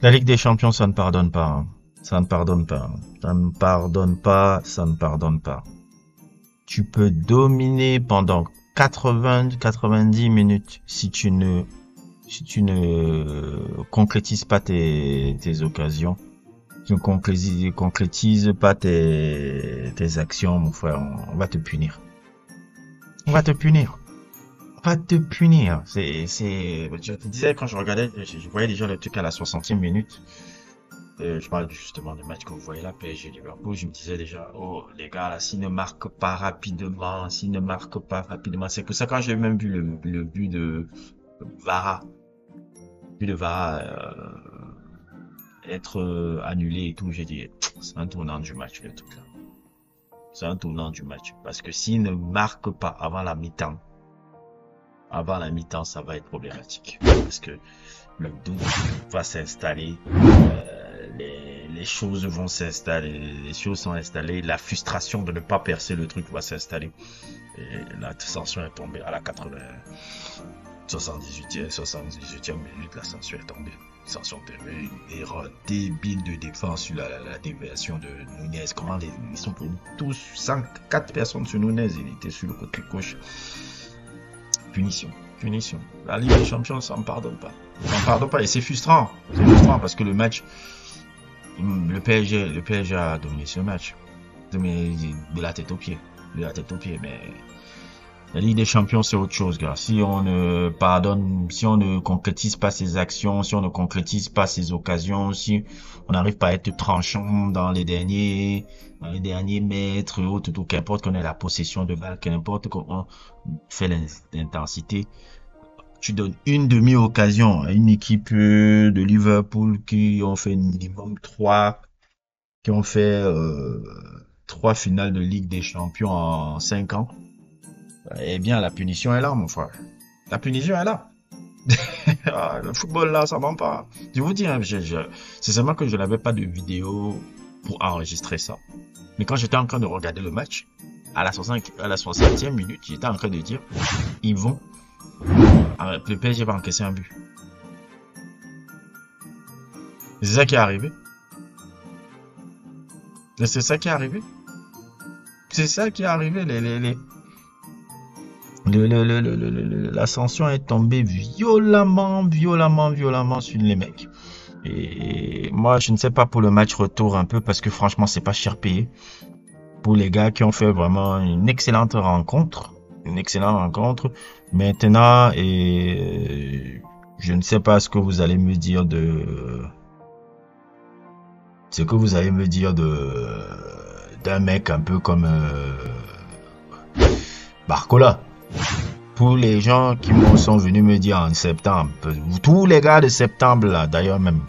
La Ligue des Champions, ça ne pardonne pas, hein. Ça ne pardonne pas. Ça ne pardonne pas. Ça ne pardonne pas. Tu peux dominer pendant 80-90 minutes si tu ne concrétises pas tes occasions. Tu ne concrétises pas tes actions, mon frère. On va te punir. On va te punir. On va te punir. Je te disais, quand je regardais, je voyais déjà le truc à la 60e minute. Je parle justement du match que vous voyez là, PSG Liverpool. Je me disais déjà, oh, les gars, là, s'ils ne marquent pas rapidement, c'est pour ça quand j'ai même vu le but de Vara, être annulé et tout, j'ai dit, c'est un tournant du match, le truc là. C'est un tournant du match. Parce que s'ils ne marquent pas avant la mi-temps, ça va être problématique. Parce que le doute va s'installer, les choses vont s'installer, les choses sont installées, la frustration de ne pas percer le truc va s'installer. Et la tension est tombée à la 78e minute, la tension est tombée. Sanction permet une erreur débile de défense sur la déviation de Nunez. Comment ils sont tous 104 personnes sur Nunez, il était sur le côté gauche. Punition. La Ligue des Champions, ça ne pardonne pas. Ça ne pardonne pas et c'est frustrant. C'est frustrant parce que le match, le PSG a dominé ce match. De la tête aux pieds. Mais la Ligue des Champions, c'est autre chose, gars. Si on ne pardonne, si on ne concrétise pas ses actions, si on ne concrétise pas ses occasions, si on n'arrive pas à être tranchant dans les derniers mètres, tout qu'importe qu'on ait la possession de balle, qu'importe qu'on fait l'intensité, tu donnes une demi-occasion à une équipe de Liverpool qui ont fait minimum qui ont fait 3 finales de Ligue des Champions en 5 ans. Eh bien, la punition est là, mon frère. La punition est là. Le football, là, ça va pas. Je vous dis, hein, c'est seulement que je n'avais pas de vidéo pour enregistrer ça. Mais quand j'étais en train de regarder le match, à la 60e minute, j'étais en train de dire, le PSG va encaisser un but. C'est ça qui est arrivé. C'est ça qui est arrivé. C'est ça qui est arrivé. L'ascension est tombée violemment sur les mecs. Et moi, je ne sais pas pour le match retour un peu parce que franchement, c'est pas cher payé. Pour les gars qui ont fait vraiment une excellente rencontre. Maintenant, je ne sais pas ce que vous allez me dire d'un mec un peu comme Barcola. Pour les gens qui sont venus me dire en septembre, tous les gars de septembre là, d'ailleurs même,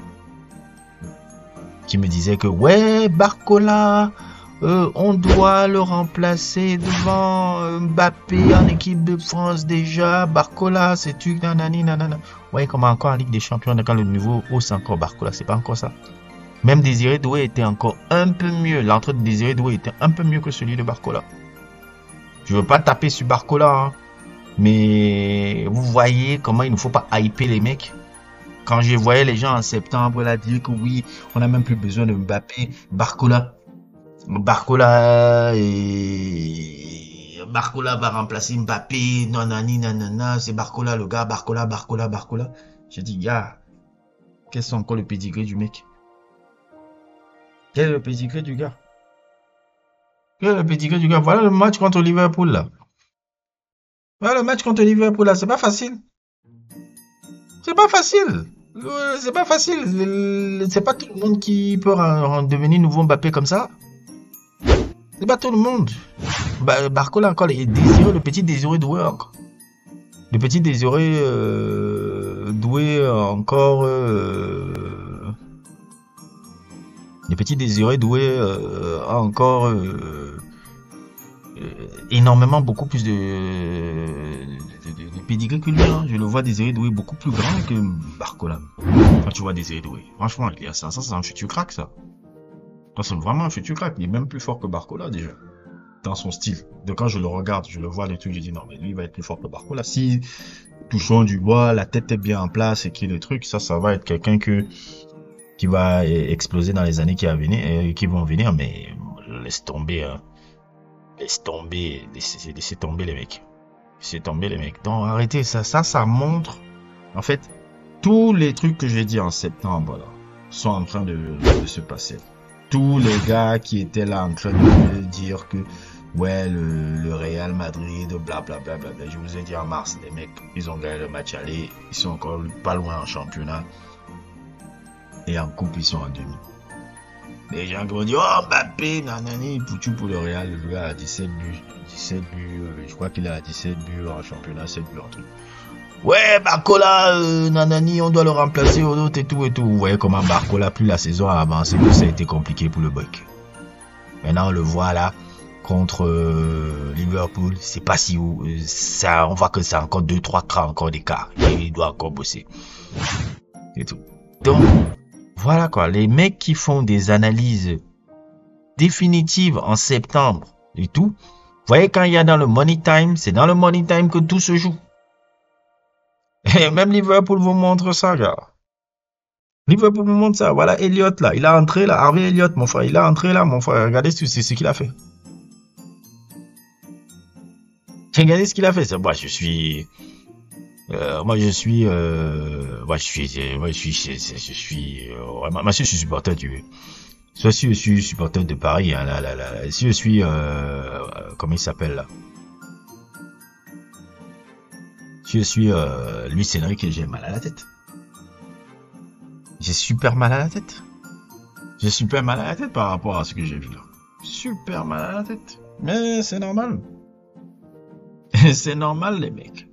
qui me disaient que ouais, Barcola, on doit le remplacer devant Mbappé en équipe de France déjà. Barcola, c'est tu nanani nanana. Ouais, comment encore en Ligue des Champions quand le niveau hausse encore Barcola, c'est pas encore ça. Même Désiré Doué était encore un peu mieux. L'entrée de Désiré Doué était un peu mieux que celui de Barcola. Je veux pas taper sur Barcola, hein, mais vous voyez comment il ne faut pas hyper les mecs. Quand je voyais les gens en septembre là dire que oui, on n'a même plus besoin de Mbappé, Barcola va remplacer Mbappé, nanana, c'est Barcola le gars, Barcola. J'ai dit, gars, quels sont encore le pédigré du mec? Quel est le pédigré du gars? Voilà le match contre Liverpool là. C'est pas facile. C'est pas facile. C'est pas tout le monde qui peut devenir nouveau Mbappé comme ça. C'est pas tout le monde. Barcola encore, le petit Désiré Doué encore. Le petit Désiré Doué encore. Le petit Désiré Doué a encore énormément, beaucoup plus de pédigré que lui. Hein. Je le vois Désiré Doué beaucoup plus grand que Barcola. Quand tu vois Désiré Doué, franchement, ça c'est un futur crack ça. C'est vraiment un futur crack. Il est même plus fort que Barcola déjà. Dans son style. Donc quand je le regarde, je le vois les trucs, je dis non mais lui il va être plus fort que Barcola. Si touchons du bois, la tête est bien en place et qu'il y a des trucs, ça va être quelqu'un que qui va exploser dans les années qui vont venir, mais laisse tomber, hein. Laissez tomber les mecs. Laissez tomber les mecs. Donc arrêtez ça montre, en fait, tous les trucs que j'ai dit en septembre là, sont en train de se passer. Tous les gars qui étaient là en train de dire que ouais le Real Madrid blablabla, je vous ai dit en mars, les mecs ils ont gagné le match aller, ils sont encore pas loin en championnat et en coupe ils sont en demi. Les gens qui vont dire oh Mbappé nanani pour le Real, le gars a 17 buts, je crois qu'il a 17 buts en championnat, 7 buts en truc. Ouais, Barcola, nanani, on doit le remplacer au autre et tout. Vous voyez comment Barcola, plus la saison a avancé, plus ça a été compliqué pour le Buck. Maintenant, on le voit là, contre Liverpool, c'est pas si haut. Ça, on voit que c'est encore 2-3 crans encore d'écart. Il doit encore bosser. Et tout. Donc, voilà quoi. Les mecs qui font des analyses définitives en septembre et tout, vous voyez quand il y a dans le money time, c'est dans le money time que tout se joue. Et même Liverpool vous montre ça, gars. Liverpool vous montre ça. Voilà Elliott là. Il a entré là. Harvey Elliott, mon frère. Il a entré là, mon frère. Regardez ce qu'il a fait. Regardez ce qu'il a fait. Moi, je suis supporter du. Soit si je suis supporter de Paris, hein, là. Si je suis, comment il s'appelle là? Si je suis Luis Enrique, j'ai mal à la tête. J'ai super mal à la tête. J'ai super mal à la tête par rapport à ce que j'ai vu là. Super mal à la tête. Mais c'est normal. C'est normal les mecs.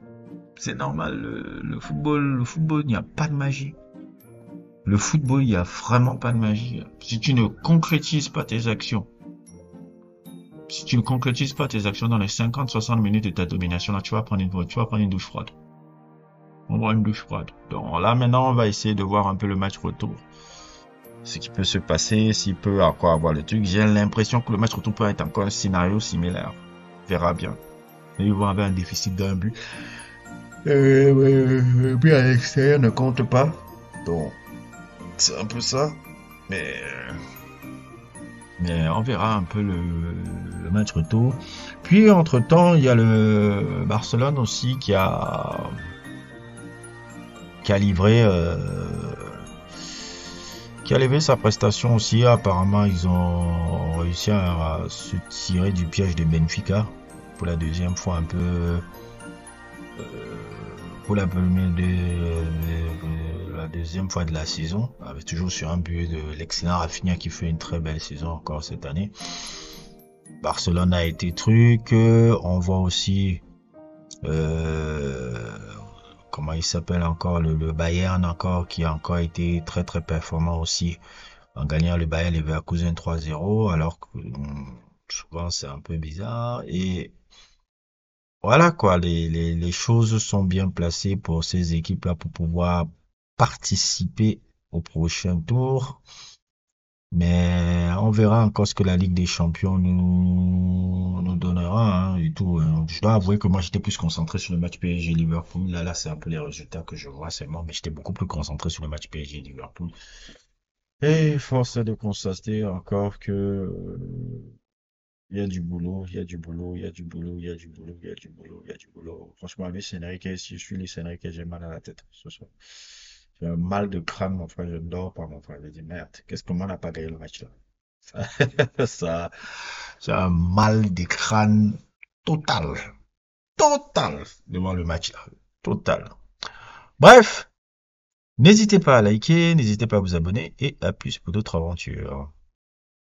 C'est normal. Le football, il n'y a pas de magie. Le football, il n'y a vraiment pas de magie. Si tu ne concrétises pas tes actions, dans les 50-60 minutes de ta domination, là, tu vas prendre une douche froide. On va avoir une douche froide. Donc là, maintenant, on va essayer de voir un peu le match retour. Ce qui peut se passer, s'il peut encore avoir le truc. J'ai l'impression que le match retour peut être encore un scénario similaire. On verra bien. Et ils vont avoir un déficit d'un but. Le but à l'extérieur ne compte pas. Donc, c'est un peu ça. Mais on verra un peu le match retour. Puis, entre-temps, il y a le Barcelone aussi qui a livré sa prestation aussi. Apparemment, ils ont réussi à se tirer du piège de Benfica pour la deuxième fois un peu. Pour la deuxième fois de la saison, avec toujours sur un but de l'excellent Rafinha qui fait une très belle saison encore cette année. Barcelone a été truc. On voit aussi comment il s'appelle encore, le Bayern encore, qui a encore été très très performant aussi en gagnant le Bayern Leverkusen 3-0, alors que souvent c'est un peu bizarre. Et voilà quoi, les choses sont bien placées pour ces équipes-là pour pouvoir participer au prochain tour. Mais on verra encore ce que la Ligue des Champions nous donnera, hein, et tout. Je dois avouer que moi j'étais plus concentré sur le match PSG-Liverpool. Là, c'est un peu les résultats que je vois seulement, mais j'étais beaucoup plus concentré sur le match PSG-Liverpool. Et force est de constater encore que il y a du boulot, il y a du boulot, il y a du boulot, il y a du boulot, il y a du boulot, il y a du boulot. Franchement, les Enrique, si je suis les Enrique, j'ai mal à la tête ce soir. J'ai un mal de crâne, mon frère, je ne dors pas, mon frère. Je dis, merde, comment on n'a pas gagné le match là? Ça, j'ai un mal de crâne total. Total devant le match là. Total. Bref, n'hésitez pas à liker, n'hésitez pas à vous abonner et à plus pour d'autres aventures.